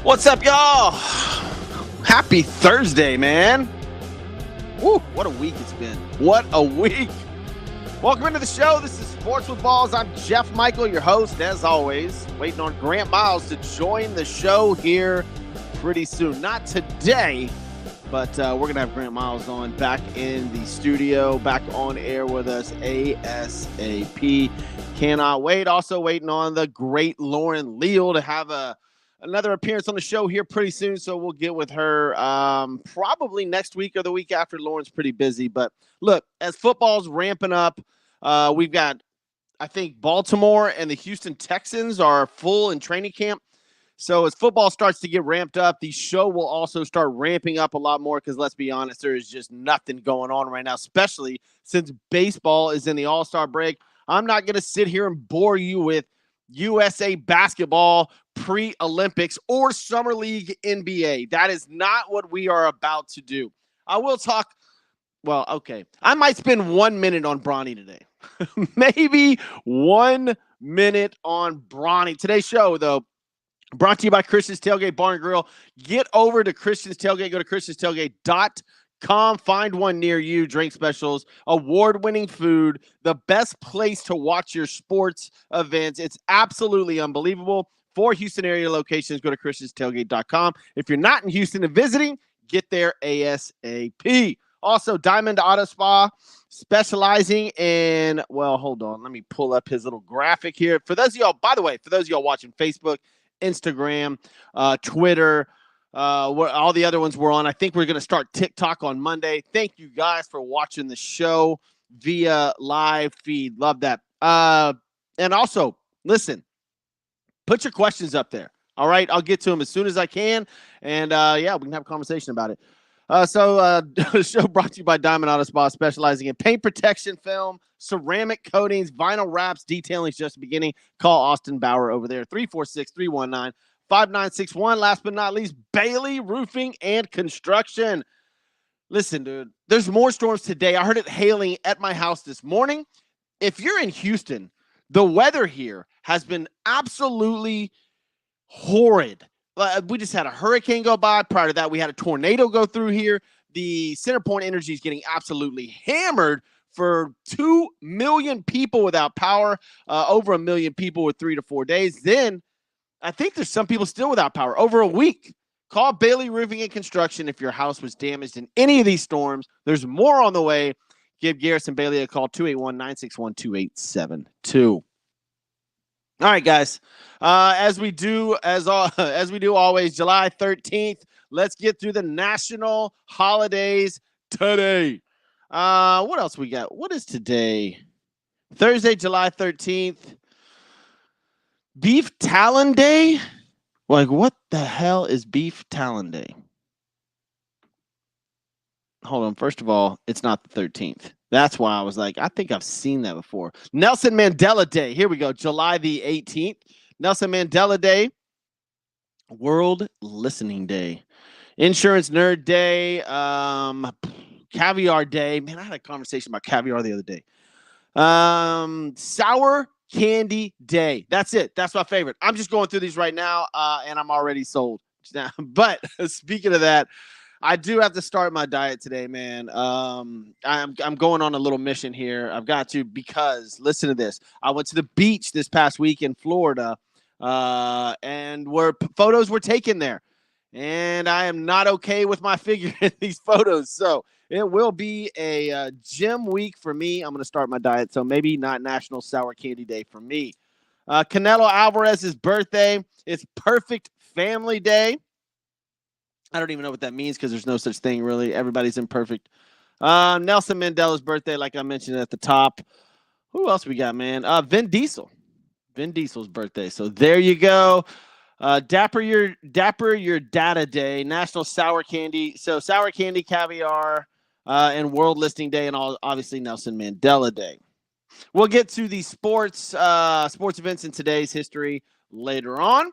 What's up, y'all? Happy Thursday, man. Woo, what a week it's been. What a week. Welcome into the show. This is Sports with Balls. I'm Jeff Michael, your host, as always. Waiting on Grant Miles to join the show here pretty soon. Not today, but we're going to have Grant Miles on back in the studio, back on air with us ASAP. Cannot wait. Also waiting on the great Lauren Leal to have another appearance on the show here pretty soon, so we'll get with her probably next week or the week after. Lauren's pretty busy, but look, as football's ramping up, we've got, I think, Baltimore and the Houston Texans are full in training camp. So as football starts to get ramped up, the show will also start ramping up a lot more because, let's be honest, there is just nothing going on right now, especially since baseball is in the All-Star break. I'm not going to sit here and bore you with USA basketball, pre-Olympics, or Summer League NBA. That is not what we are about to do. I will talk, well, okay. I might spend 1 minute on Bronny today. Maybe 1 minute on Bronny. Today's show, though, brought to you by Christian's Tailgate Bar and Grill. Get over to Christian's Tailgate. Go to christianstailgate.com. Find one near you. Drink specials, award-winning food, the best place to watch your sports events. It's absolutely unbelievable. 4 Houston area locations. Go to christianstailgate.com. If you're not in Houston and visiting, get there ASAP. Also, Diamond Auto Spa, specializing in, well, hold on. Let me pull up his little graphic here. For those of y'all, by the way, for those of y'all watching Facebook, Instagram, Twitter, all the other ones we're on. I think we're going to start TikTok on Monday. Thank you guys for watching the show via live feed. Love that. And also, listen, put your questions up there. All right, I'll get to them as soon as I can. And, yeah, we can have a conversation about it. The show brought to you by Diamond Auto Spa, specializing in paint protection film, ceramic coatings, vinyl wraps. Detailing is just the beginning. Call Austin Bauer over there, 346-319-5961. Last but not least, Bailey Roofing and Constuction. Listen, dude, there's more storms today. I heard it hailing at my house this morning. If you're in Houston, the weather here has been absolutely horrid. We just had a hurricane go by. Prior to that, we had a tornado go through here. The Center Point Energy is getting absolutely hammered for 2 million people without power, over 1 million people with 3 to 4 days. Then I think there's some people still without power over a week. Call Bailey Roofing and Constuction if your house was damaged in any of these storms. There's more on the way. Give Garrison Bailey a call, 281-961-2872. All right, guys. As we do always, July 13th. Let's get through the national holidays today. What else we got? What is today? Thursday, July 13th. Beef Talon Day? Like, what the hell is Beef Talon Day? Hold on. First of all, it's not the 13th. That's why I was like, I think I've seen that before. Nelson Mandela Day. Here we go. July the 18th. Nelson Mandela Day. World Listening Day. Insurance Nerd Day. Caviar Day. Man, I had a conversation about caviar the other day. Sour Candy Day. That's it. That's my favorite. I'm just going through these right now, and I'm already sold. But speaking of that, I do have to start my diet today, man. I'm going on a little mission here. I've got to, because listen to this. I went to the beach this past week in Florida, and photos were taken there, and I am not okay with my figure in these photos. So it will be a gym week for me. I'm going to start my diet, so maybe not National Sour Candy Day for me. Canelo Alvarez's birthday. It's Perfect Family Day. I don't even know what that means because there's no such thing, really. Everybody's imperfect. Nelson Mandela's birthday, like I mentioned at the top. Who else we got, man? Vin Diesel. Vin Diesel's birthday. So there you go. Dapper your Data Day, National Sour Candy. So sour candy, caviar, and World Listing Day, and obviously Nelson Mandela Day. We'll get to the sports events in today's history later on.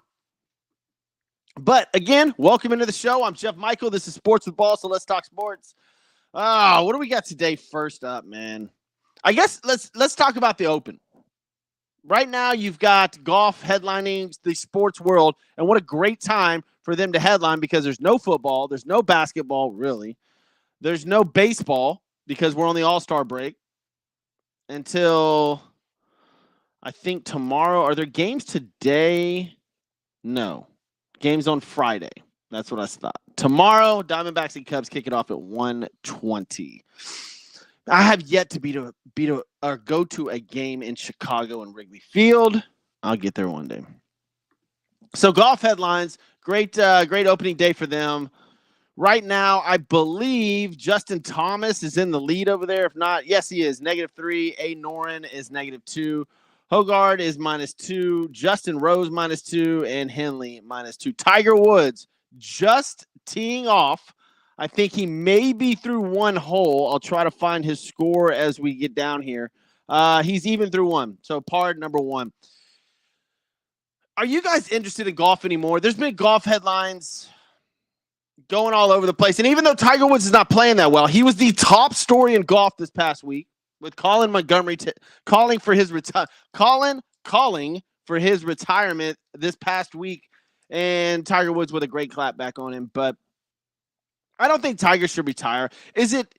But again, welcome into the show. I'm Jeff Michael. This is Sports with Ball, so let's talk sports. What do we got today first up, man? I guess let's talk about the Open. right now you've got golf headlining the sports world, and what a great time for them to headline because there's no football, there's no basketball, really. There's no baseball because we're on the All-Star break until I think tomorrow. Are there games today? No. Games on Friday. That's what I thought. Tomorrow, Diamondbacks and Cubs kick it off at 1:20. I have yet to go to a game in Chicago and Wrigley Field. I'll get there one day. So golf headlines, great opening day for them. Right now, I believe Justin Thomas is in the lead over there. If not, yes, he is. -3. A. Noren is -2. Hogard is -2. Justin Rose -2. And Henley -2. Tiger Woods just teeing off. I think he may be through one hole. I'll try to find his score as we get down here. He's even through one. So par number 1. Are you guys interested in golf anymore? There's been golf headlines going all over the place. And even though Tiger Woods is not playing that well, he was the top story in golf this past week with Colin Montgomery calling for his retirement this past week, and Tiger Woods with a great clap back on him. But I don't think Tiger should retire. Is it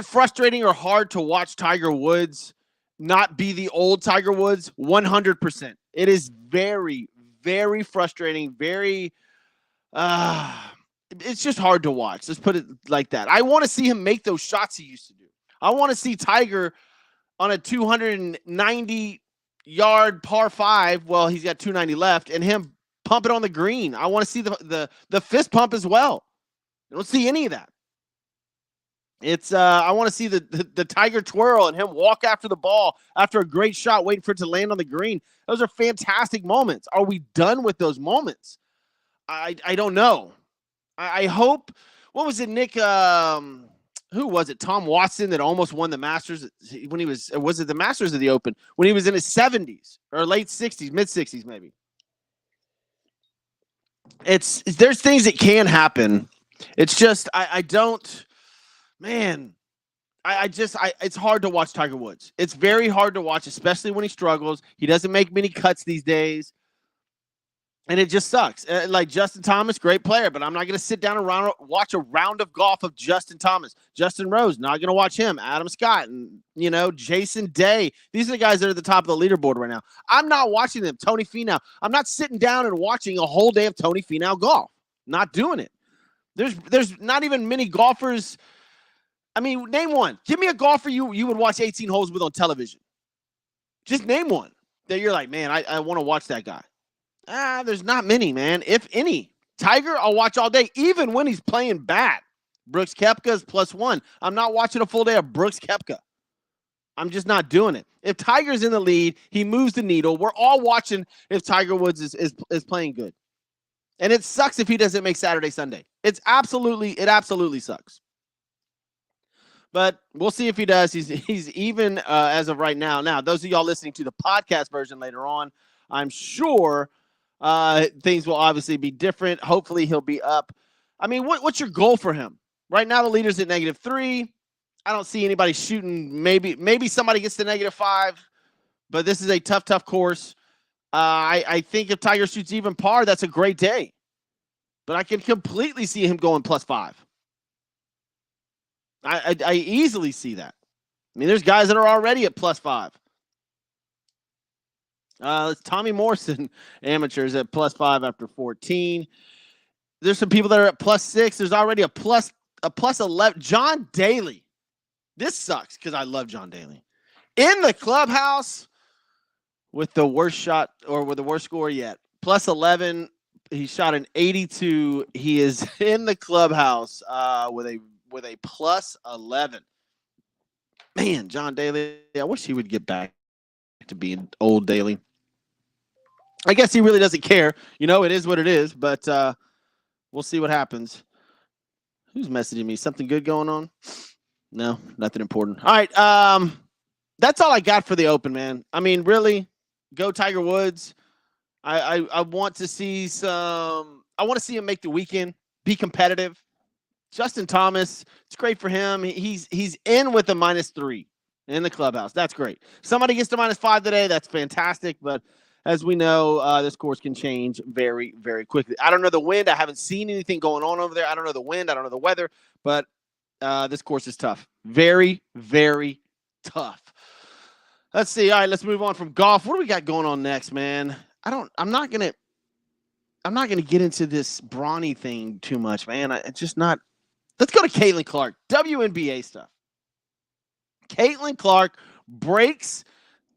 frustrating or hard to watch Tiger Woods not be the old Tiger Woods? 100%. It is very, very frustrating. Very, it's just hard to watch. Let's put it like that. I want to see him make those shots he used to do. I want to see Tiger on a 290-yard par 5. Well, he's got 290 left, and him pump it on the green. I want to see the fist pump as well. I don't see any of that. It's I want to see the Tiger twirl and him walk after the ball after a great shot, waiting for it to land on the green. Those are fantastic moments. Are we done with those moments? I don't know. I hope. What was it, Nick? Who was it? Tom Watson that almost won the Masters when he was it the Masters or the Open? When he was in his 70s or late 60s, mid 60s maybe. There's things that can happen. It's just it's hard to watch Tiger Woods. It's very hard to watch, especially when he struggles. He doesn't make many cuts these days. And it just sucks. Like Justin Thomas, great player, but I'm not going to sit down and watch a round of golf of Justin Thomas. Justin Rose, not going to watch him. Adam Scott, and Jason Day. These are the guys that are at the top of the leaderboard right now. I'm not watching them. Tony Finau. I'm not sitting down and watching a whole day of Tony Finau golf. Not doing it. There's not even many golfers. I mean, name one. Give me a golfer you would watch 18 holes with on television. Just name one that you're like, man, I want to watch that guy. There's not many, man. If any. Tiger, I'll watch all day, even when he's playing bad. Brooks Koepka is +1. I'm not watching a full day of Brooks Koepka. I'm just not doing it. If Tiger's in the lead, he moves the needle. We're all watching if Tiger Woods is playing good. And it sucks if he doesn't make Saturday, Sunday. It absolutely sucks. But we'll see if he does. He's even as of right now. Now, those of y'all listening to the podcast version later on, I'm sure things will obviously be different. Hopefully he'll be up. I mean, what's your goal for him? Right now the leader's at -3. I don't see anybody shooting. Maybe somebody gets to -5, but this is a tough course. I think if Tiger shoots even par, that's a great day. But I can completely see him going +5. I easily see that. I mean, there's guys that are already at +5. It's Tommy Morrison, amateurs at +5 after 14. There's some people that are at +6. There's already a +11. John Daly. This sucks because I love John Daly. In the clubhouse with the worst shot or with the worst score yet. +11. He shot an 82. He is in the clubhouse with a +11. Man, John Daly. I wish he would get back to being old Daly. I guess he really doesn't care. It is what it is, but we'll see what happens. Who's messaging me? Something good going on? No, nothing important. All right. That's all I got for the Open, man. I mean, really, go Tiger Woods. I want to see I want to see him make the weekend, be competitive. Justin Thomas, it's great for him. He's in with a -3. In the clubhouse. That's great. Somebody gets to -5 today. That's fantastic. But as we know, this course can change very, very quickly. I don't know the wind. I haven't seen anything going on over there. I don't know the wind. I don't know the weather. But this course is tough. Very, very tough. Let's see. All right, let's move on from golf. What do we got going on next, man? I'm not gonna get into this Bronny thing too much, man. It's just not. Let's go to Caitlin Clark. WNBA stuff. Caitlin Clark breaks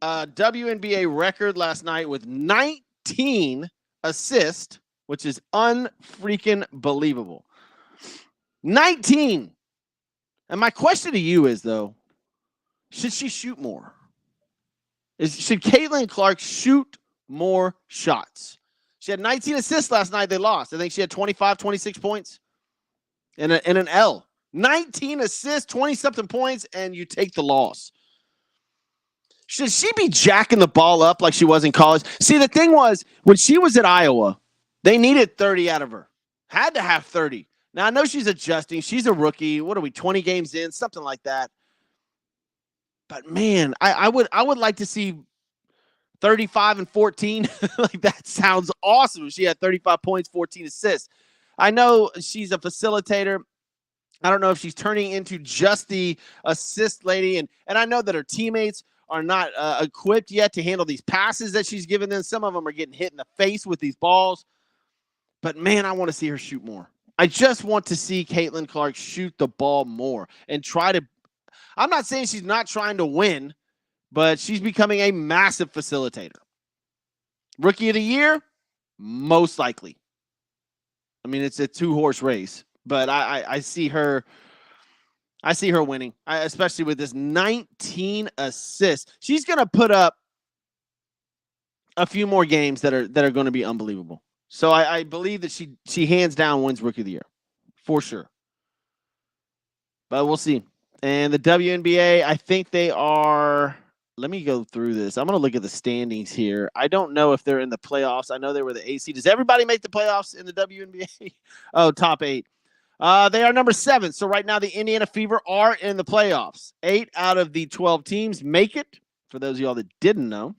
a WNBA record last night with 19 assists, which is unfreaking believable. 19. And my question to you is, though, should she shoot more? Should Caitlin Clark shoot more shots? She had 19 assists last night. They lost. I think she had 25, 26 points in an L. 19 assists, 20-something points, and you take the loss. Should she be jacking the ball up like she was in college? See, the thing was, when she was at Iowa, they needed 30 out of her. Had to have 30. Now, I know she's adjusting. She's a rookie. What are we, 20 games in? Something like that. But, man, I would like to see 35 and 14. Like, that sounds awesome. She had 35 points, 14 assists. I know she's a facilitator. I don't know if she's turning into just the assist lady. And I know that her teammates are not equipped yet to handle these passes that she's given them. Some of them are getting hit in the face with these balls. But, man, I want to see her shoot more. I just want to see Caitlin Clark shoot the ball more and try to – I'm not saying she's not trying to win, but she's becoming a massive facilitator. Rookie of the year? Most likely. I mean, it's a two-horse race. But I see her winning, especially with this 19 assists. She's going to put up a few more games that are going to be unbelievable. So I believe that she hands down wins Rookie of the Year for sure. But we'll see. And the WNBA, I think they are. Let me go through this. I'm going to look at the standings here. I don't know if they're in the playoffs. I know they were the AC. Does everybody make the playoffs in the WNBA? Oh, top 8. They are number 7. So right now the Indiana Fever are in the playoffs. 8 out of the 12 teams make it. For those of y'all that didn't know,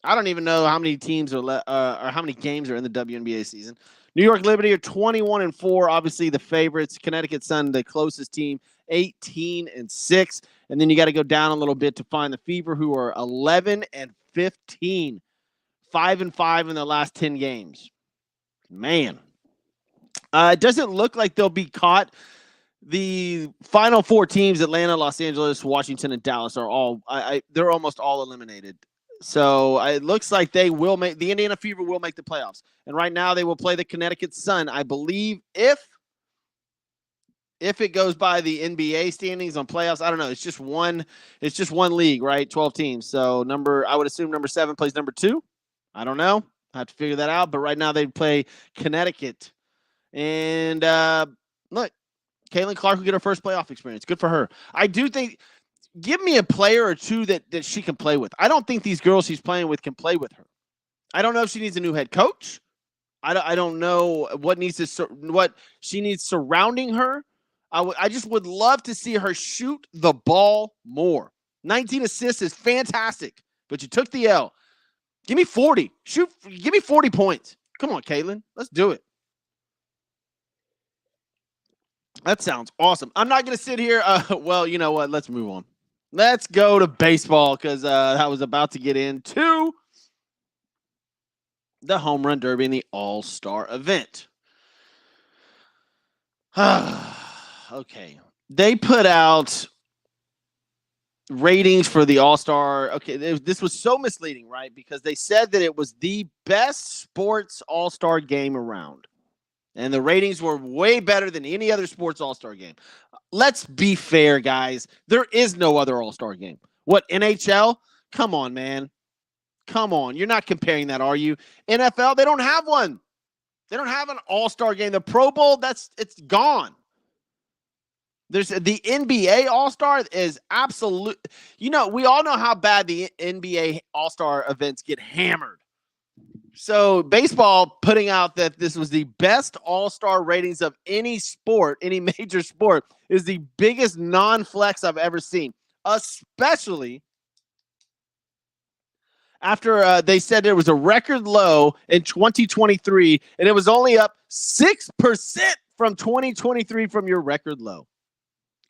I don't even know how many teams are or how many games are in the WNBA season. New York Liberty are 21-4. Obviously the favorites. Connecticut Sun, the closest team, 18-6. And then you got to go down a little bit to find the Fever, who are 11-15, 5-5 in their last 10 games. Man. It doesn't look like they'll be caught. The final 4 teams, Atlanta, Los Angeles, Washington, and Dallas, are all they're almost all eliminated. So it looks like they will make the Indiana Fever will make the playoffs. And right now they will play the Connecticut Sun. I believe if it goes by the NBA standings on playoffs, I don't know. It's just one league, right? 12 teams. So I would assume number 7 plays number 2. I don't know. I have to figure that out. But right now they play Connecticut. And look, Caitlin Clark will get her first playoff experience. Good for her. I do think, give me a player or two that she can play with. I don't think these girls she's playing with can play with her. I don't know if she needs a new head coach. I don't know what she needs surrounding her. I just would love to see her shoot the ball more. 19 assists is fantastic, but you took the L. Give me 40. Give me 40 points. Come on, Caitlin. Let's do it. That sounds awesome. I'm not going to sit here. Well, you know what? Let's move on. Let's go to baseball because I was about to get into the Home Run Derby and the All-Star event. Okay. They put out ratings for the All-Star. Okay, this was so misleading, right? Because they said that it was the best sports All-Star game around. And the ratings were way better than any other sports All-Star game. Let's be fair, guys. There is no other All-Star game. What, NHL? Come on, man. Come on. You're not comparing that, are you? NFL, they don't have one. They don't have an All-Star game. The Pro Bowl, it's gone. There's the NBA All-Star is absolute. You know, we all know how bad the NBA All-Star events get hammered. So baseball putting out that this was the best All-Star ratings of any sport, any major sport, is the biggest non-flex I've ever seen. especially after they said there was a record low in 2023, and it was only up 6% from 2023 from your record low.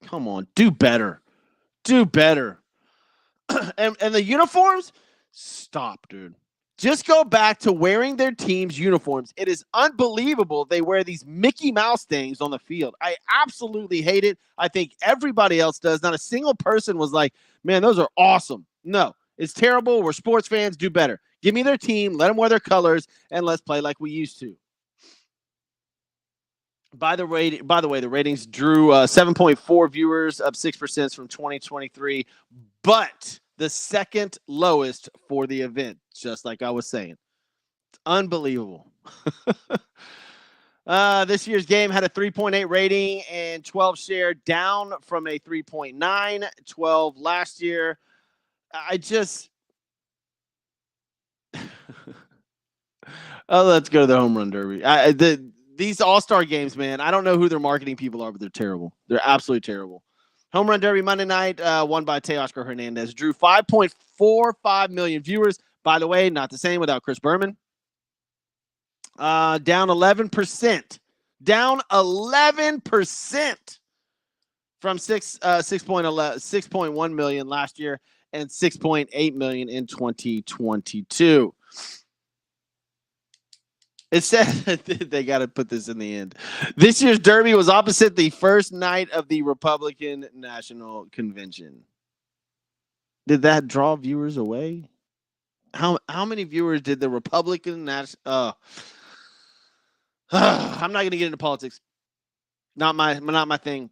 Come on, do better. Do better. and the uniforms, stop, dude. Just go back to wearing their team's uniforms. It is unbelievable they wear these Mickey Mouse things on the field. I absolutely hate it. I think everybody else does. Not a single person was like, man, those are awesome. No, it's terrible. We're sports fans. Do better. Give me their team. Let them wear their colors, and let's play like we used to. By the way, the ratings drew 7.4 viewers, up 6% from 2023, but the second lowest for the event, just like I was saying. It's unbelievable. This year's game had a 3.8 rating and 12 share, down from a 3.9, 12 last year. Let's go to the home run derby. These all-star games, man, I don't know who their marketing people are, but they're terrible. They're absolutely terrible. Home run derby Monday night, won by Teoscar Hernandez. Drew 5.45 million viewers. By the way, not the same without Chris Berman. Down 11%. Down 11% from 6.1 million last year and 6.8 million in 2022. It said they got to put this in the end. This year's derby was opposite the first night of the Republican National Convention. Did that draw viewers away? How many viewers did the Republican National? I'm not going to get into politics. Not my thing.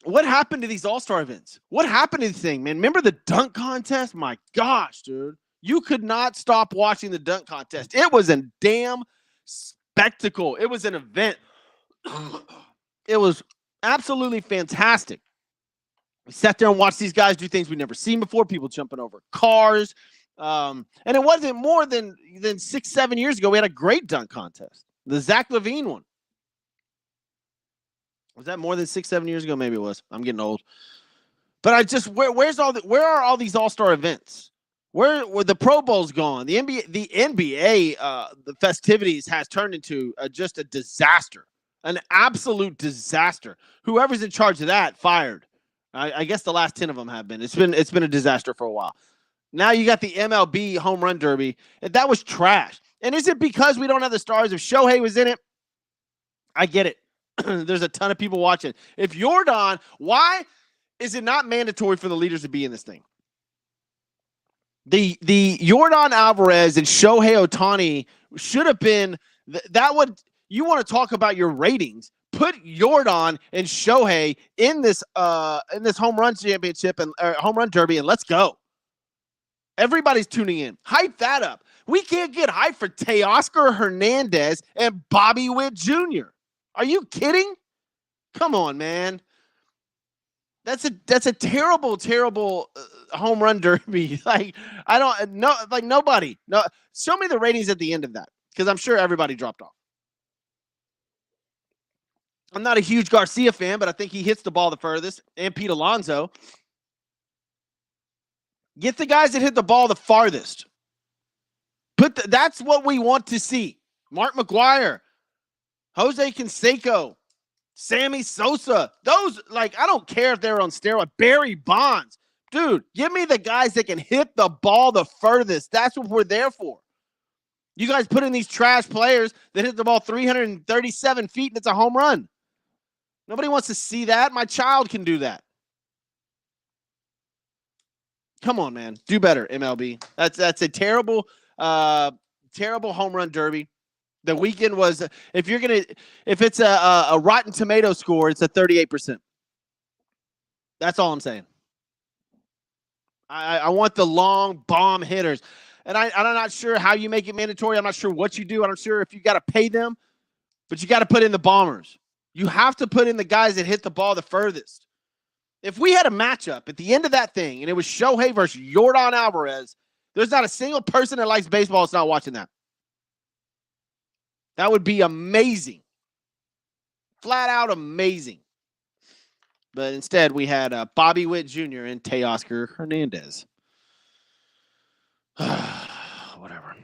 What happened to these all-star events? What happened to this thing, man? Remember the dunk contest? My gosh, dude. You could not stop watching the dunk contest. It was a damn spectacle. It was an event. It was absolutely fantastic. We sat there and watched these guys do things we've never seen before. People jumping over cars. And it wasn't more than 6-7 years ago. We had a great dunk contest. The Zach LaVine one. Was that more than 6-7 years ago? Maybe it was. I'm getting old. But where are all these all-star events? Where the Pro Bowl's gone? The NBA, the festivities has turned into just a disaster, an absolute disaster. Whoever's in charge of that fired. I guess the last 10 of them have been. It's been a disaster for a while. Now you got the MLB home run derby, and that was trash. And is it because we don't have the stars? If Shohei was in it, I get it. There's a ton of people watching. If Jordan, why is it not mandatory for the leaders to be in this thing? The Jordan Alvarez and Shohei Ohtani should have been that would you want to talk about your ratings? Put Jordan and Shohei in this home run championship and home run derby, and let's go. Everybody's tuning in. Hype that up. We can't get hype for Teoscar Hernandez and Bobby Witt Jr. Are you kidding? Come on, man. That's a terrible home run derby. Like I don't know, like nobody. No, show me the ratings at the end of that because I'm sure everybody dropped off. I'm not a huge Garcia fan, but I think he hits the ball the furthest. And Pete Alonso. Get the guys that hit the ball the farthest. That's what we want to see. Mark McGwire, Jose Canseco, Sammy Sosa. Those, like, I don't care if they're on steroids. Barry Bonds. Dude, give me the guys that can hit the ball the furthest. That's what we're there for. You guys put in these trash players that hit the ball 337 feet and it's a home run. Nobody wants to see that. My child can do that. Come on, man. Do better, MLB. That's a terrible home run derby. The weekend was, if it's a Rotten Tomato score, it's a 38%. That's all I'm saying. I want the long bomb hitters. And I'm not sure how you make it mandatory. I'm not sure what you do. I'm not sure if you got to pay them, but you got to put in the bombers. You have to put in the guys that hit the ball the furthest. If we had a matchup at the end of that thing and it was Shohei versus Jordan Alvarez, there's not a single person that likes baseball that's not watching that. That would be amazing. Flat out amazing. But instead, we had Bobby Witt Jr. and Teoscar Hernandez. Whatever.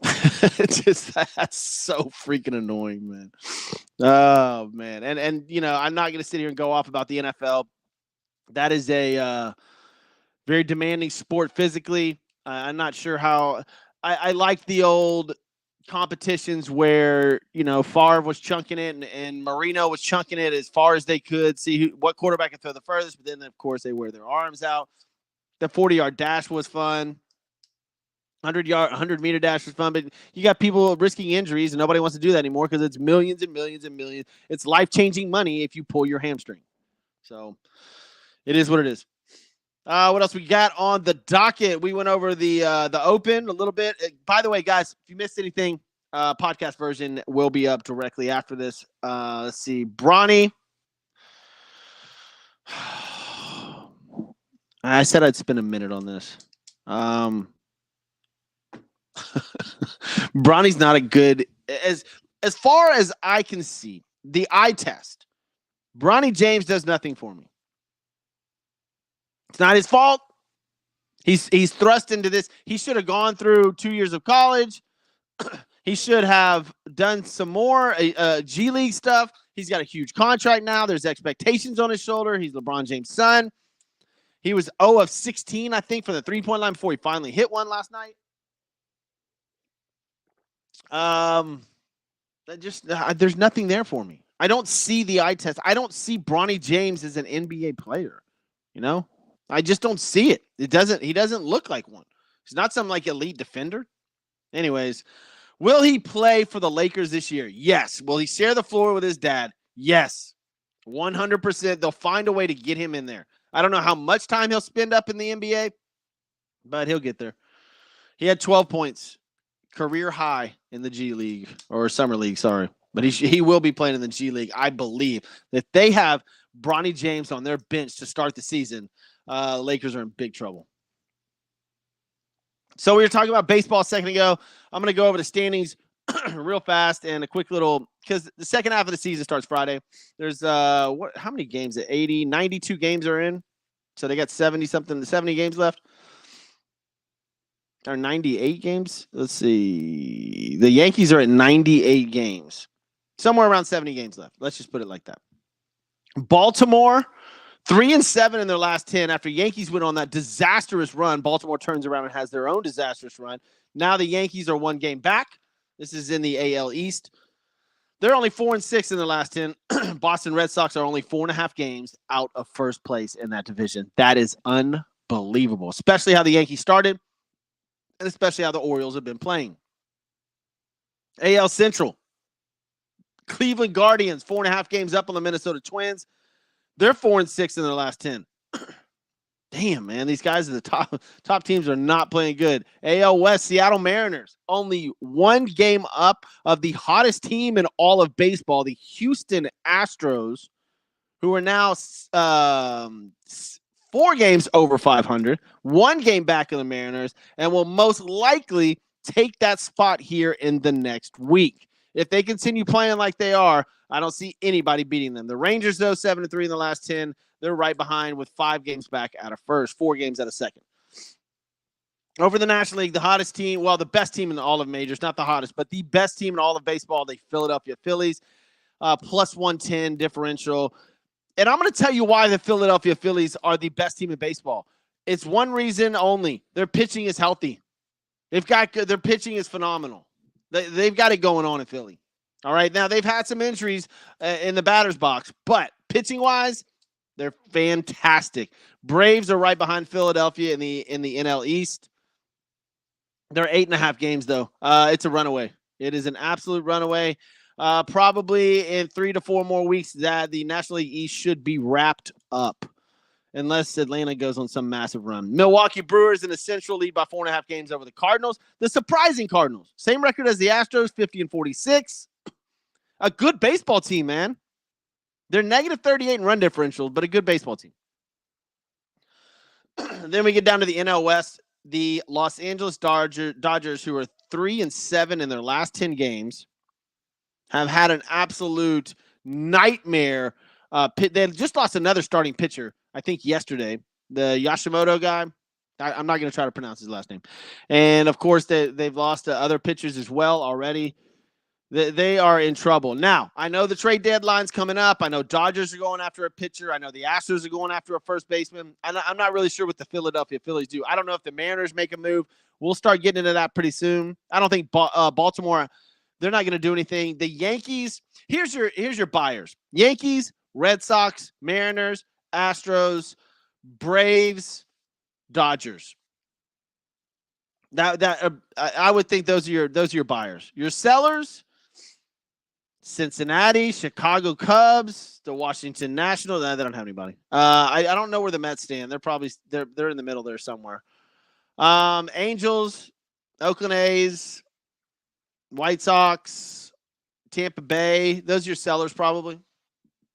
That's so freaking annoying, man. Oh, man. And I'm not going to sit here and go off about the NFL. That is a very demanding sport physically. I'm not sure how I like the old competitions where Favre was chunking it and Marino was chunking it as far as they could, see what quarterback can throw the furthest, but then of course they wear their arms out. The 40-yard dash was fun. 100-meter dash was fun, but you got people risking injuries and nobody wants to do that anymore because it's millions and millions and millions. It's life-changing money if you pull your hamstring. So it is what it is. What else we got on the docket? We went over the Open a little bit. By the way, guys, if you missed anything, podcast version will be up directly after this. Let's see. Bronny. I said I'd spend a minute on this. Bronny's not a good as far as I can see. The eye test. Bronny James does nothing for me. It's not his fault. He's thrust into this. He should have gone through 2 years of college. He should have done some more G League stuff. He's got a huge contract now. There's expectations on his shoulder. He's LeBron James' son. He was 0 of 16, I think, from the three-point line before he finally hit one last night. There's nothing there for me. I don't see the eye test. I don't see Bronny James as an NBA player. I just don't see it. He doesn't look like one. He's not some like elite defender. Anyways, will he play for the Lakers this year? Yes. Will he share the floor with his dad? Yes. 100%. They'll find a way to get him in there. I don't know how much time he'll spend up in the NBA, but he'll get there. He had 12 points, career high in the G League or Summer League, sorry. But he will be playing in the G League. I believe that they have Bronny James on their bench to start the season. Lakers are in big trouble. So we were talking about baseball a second ago. I'm going to go over the standings real fast and a quick little, because the second half of the season starts Friday. There's how many games? 92 games are in. So they got 70 games left. Or 98 games. Let's see. The Yankees are at 98 games. Somewhere around 70 games left. Let's just put it like that. Baltimore, 3-7 in their last 10. After Yankees went on that disastrous run, Baltimore turns around and has their own disastrous run. Now the Yankees are 1 game back. This is in the AL East. They're only 4-6 in the last 10. Boston Red Sox are only 4.5 games out of first place in that division. That is unbelievable, especially how the Yankees started and especially how the Orioles have been playing. AL Central. Cleveland Guardians, 4.5 games up on the Minnesota Twins. They're 4-6 in their last 10. Damn, man, these guys at the top teams are not playing good. AL West, Seattle Mariners, only 1 game up of the hottest team in all of baseball, the Houston Astros, who are now 4 games over 500, 1 game back of the Mariners, and will most likely take that spot here in the next week. If they continue playing like they are, I don't see anybody beating them. The Rangers, though, 7-3 in the last 10. They're right behind with 5 games back out of first, 4 games out of second. Over the National League, the hottest team, well, the best team in all of majors, not the hottest, but the best team in all of baseball, the Philadelphia Phillies, plus 110 differential. And I'm going to tell you why the Philadelphia Phillies are the best team in baseball. It's one reason only. Their pitching is healthy. Their pitching is phenomenal. They've got it going on in Philly. All right. Now, they've had some injuries in the batter's box, but pitching-wise, they're fantastic. Braves are right behind Philadelphia in the NL East. They're 8.5 games, though. It's a runaway. It is an absolute runaway. Probably in 3 to 4 more weeks, that the National League East should be wrapped up, unless Atlanta goes on some massive run. Milwaukee Brewers in the Central lead by 4.5 games over the Cardinals. The surprising Cardinals, same record as the Astros, 50-46. A good baseball team, man. They're negative 38 in run differential, but a good baseball team. Then we get down to the NL West. The Los Angeles Dodgers, who are 3-7 in their last 10 games, have had an absolute nightmare They just lost another starting pitcher, I think, yesterday. The Yashimoto guy. I'm not going to try to pronounce his last name. And, of course, they've lost other pitchers as well already. They are in trouble. Now, I know the trade deadline's coming up. I know Dodgers are going after a pitcher. I know the Astros are going after a first baseman. I'm not really sure what the Philadelphia Phillies do. I don't know if the Mariners make a move. We'll start getting into that pretty soon. I don't think Baltimore, they're not going to do anything. The Yankees, here's your buyers. Yankees, Red Sox, Mariners, Astros, Braves, Dodgers. I would think those are your buyers. Your sellers, Cincinnati, Chicago Cubs, the Washington Nationals. They don't have anybody. I don't know where the Mets stand. They're in the middle there somewhere. Angels, Oakland A's, White Sox, Tampa Bay. Those are your sellers probably.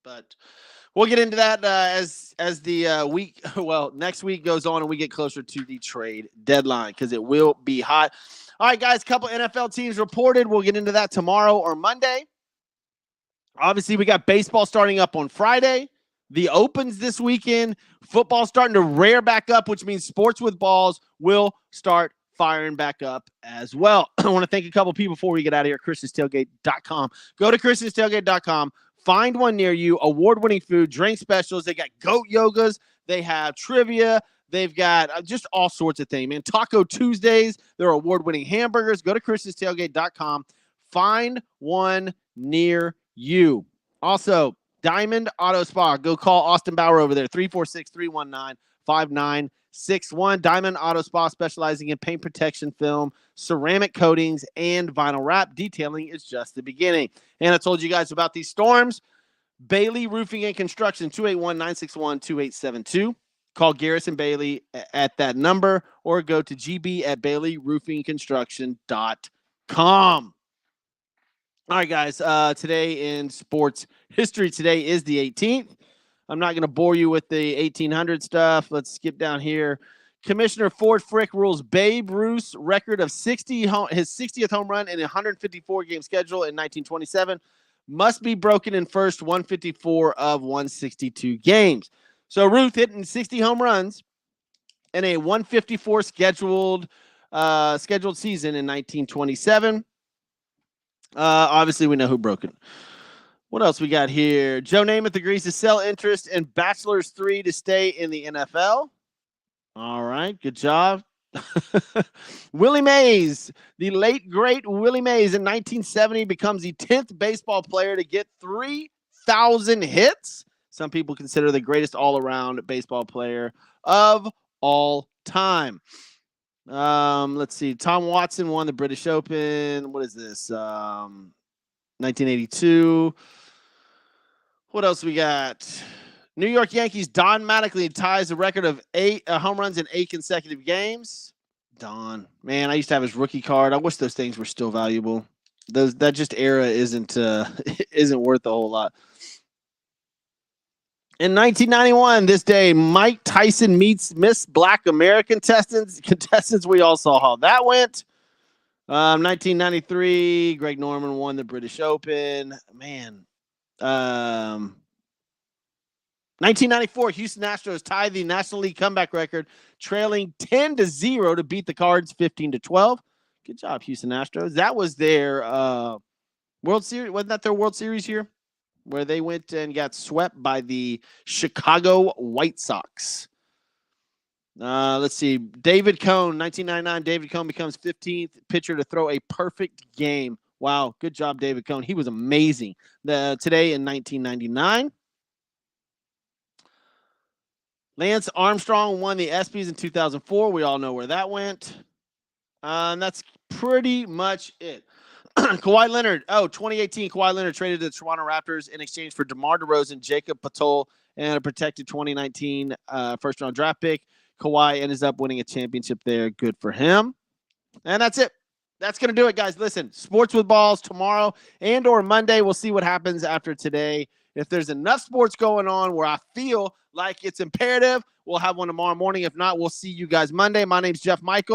But we'll get into that as the week, next week goes on and we get closer to the trade deadline because it will be hot. All right, guys, a couple NFL teams reported. We'll get into that tomorrow or Monday. Obviously, we got baseball starting up on Friday. The Opens this weekend. Football starting to rear back up, which means sports with balls will start firing back up as well. I want to thank a couple people before we get out of here. ChristiansTailgate.com. Go to ChristiansTailgate.com. Find one near you. Award-winning food, drink specials. They got goat yogas. They have trivia. They've got just all sorts of things, man. Taco Tuesdays. They're award-winning hamburgers. Go to ChristiansTailgate.com. Find one near you. Also, Diamond Auto Spa. Go call Austin Bauer over there, 346-319-5961. Diamond Auto Spa, specializing in paint protection film, ceramic coatings, and vinyl wrap. Detailing is just the beginning. And I told you guys about these storms. Bailey Roofing and Construction, 281-961-2872. Call Garrison Bailey at that number or go to gb@baileyroofingconstruction.com. All right, guys, today in sports history, today is the 18th. I'm not going to bore you with the 1800 stuff. Let's skip down here. Commissioner Ford Frick rules Babe Ruth's record of his 60th home run in a 154-game schedule in 1927 must be broken in first 154 of 162 games. So Ruth hitting 60 home runs in a 154 scheduled season in 1927. Obviously, we know who broke it. What else we got here? Joe Namath agrees to sell interest in Bachelors 3 to stay in the NFL. All right, good job. Willie Mays, the late, great Willie Mays in 1970 becomes the 10th baseball player to get 3,000 hits. Some people consider the greatest all-around baseball player of all time. Let's see. Tom Watson won the British Open. What is this? 1982. What else we got? New York Yankees, Don Mattingly ties the record of 8 home runs in 8 consecutive games. Don, man, I used to have his rookie card. I wish those things were still valuable. That just era isn't worth a whole lot. In 1991, this day, Mike Tyson meets Miss Black American contestants. We all saw how that went. 1993, Greg Norman won the British Open. Man. 1994, Houston Astros tied the National League comeback record, trailing 10-0 to beat the Cards 15-12. Good job, Houston Astros. That was their World Series. Wasn't that their World Series year? Where they went and got swept by the Chicago White Sox. Let's see. David Cone, 1999. David Cone becomes 15th pitcher to throw a perfect game. Wow, good job, David Cone. He was amazing. Today in 1999. Lance Armstrong won the ESPYs in 2004. We all know where that went. And that's pretty much it. Kawhi Leonard. 2018, Kawhi Leonard traded to the Toronto Raptors in exchange for DeMar DeRozan, Jacob Poeltl, and a protected 2019 first-round draft pick. Kawhi ends up winning a championship there. Good for him. And that's it. That's going to do it, guys. Listen, Sports with Balls tomorrow and or Monday. We'll see what happens after today. If there's enough sports going on where I feel like it's imperative, we'll have one tomorrow morning. If not, we'll see you guys Monday. My name's Jeff Michael.